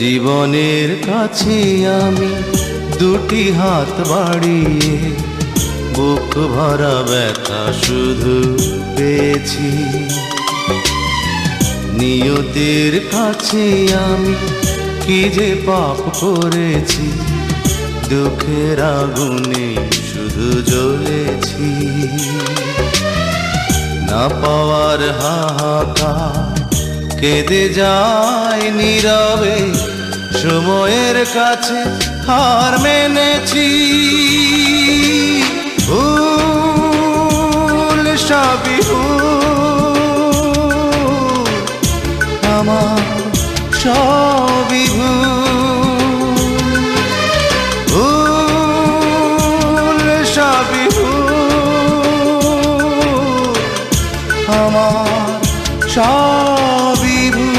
জীবনের কাছে আমি দুটি হাত বাড়িয়ে বুক ভরা ব্যথা শুধু পেয়েছি। নিয়তির কাছে আমি কি যে পাপ করেছি, দুঃখের আগুনে শুধু জ্বলেছি। না পাওয়ার হাহাকার কেঁদে যায় নীরবে, সময়ের কাছে হার মেনেছি। ভুল সবই ভুল, আমার সবই ভুল, সবই ভুল, আমার সবই ভুল।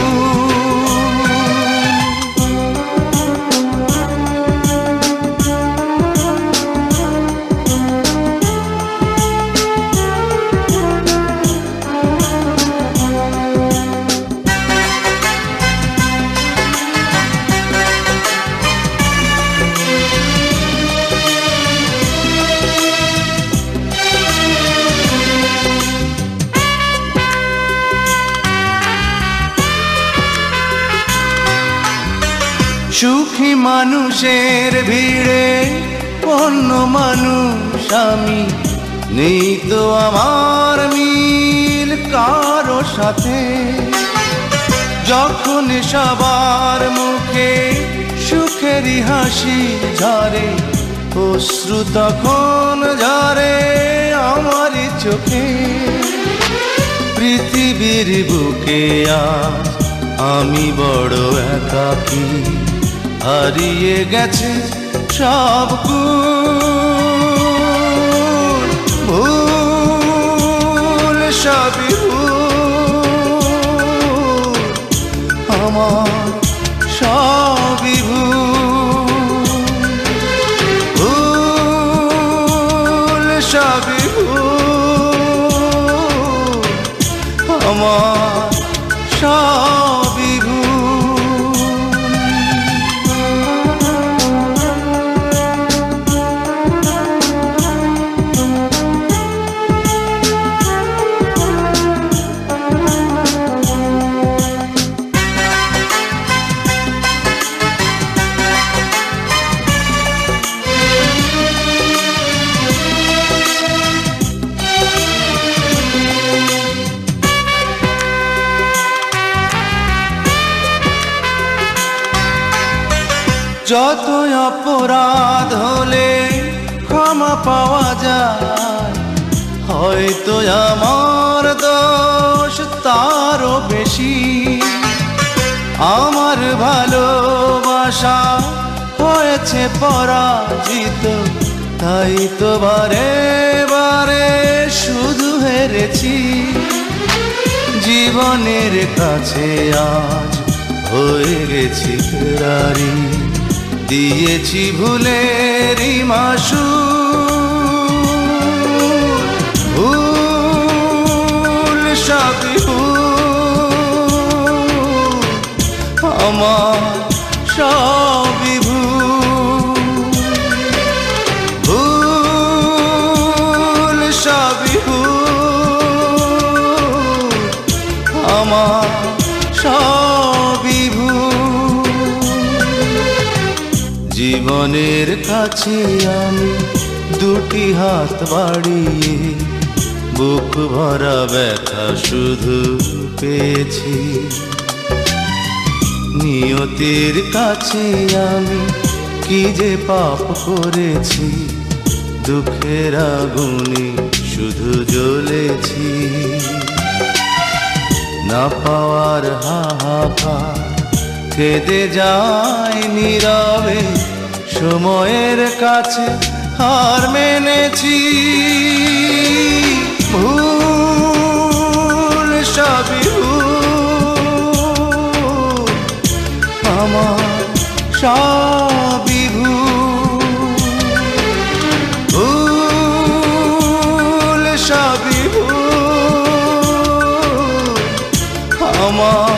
সুখী মানুষের ভিড়ে অন্য মানুষ আমি, নেই তো আমার মিল কারো সাথে। যখন সবার মুখে সুখেরই হাসি ঝরে, অশ্রু তখন ঝরে আমারই চোখে। পৃথিবীর বুকে আজ আমি বড় একাকী, হারিয়ে গেছে সব গুণ। ভুল সবই ভুল, আমার সবই ভুল, ভুল সবই ভুল, আমার সবই ভুল। যত অপরাধ হলে ক্ষমা পাওয়া যায়, হয়তো আমার দোষ তারও বেশি। আমার ভালোবাসা হয়েছে পরাজিত, তাই তো বারে বারে শুধু হেরেছি। জীবনের কাছে আজ হয়ে গেছি ফেরারি, দিয়েছি ভুলেরই মাসুল। ভুল সবই ভুল, আমার সবই ভুল, ভুল সবই ভুল, আমার সবই ভুল। জীবনের কাছে আমি দুটি হাত বাড়িয়ে বুক ভরা ব্যথা শুধু পেয়েছি। নিয়তির কাছে আমি কি যে পাপ করেছি, দুঃখের আগুনে শুধু জ্বলেছি। না পাওয়ার হাহাকার কেঁদে যায় নীরবে, সময়ের কাছে হার মেনেছি। ভুল সবই ভুল, আমার সবই ভুল, ভুল সবই ভুল, আমার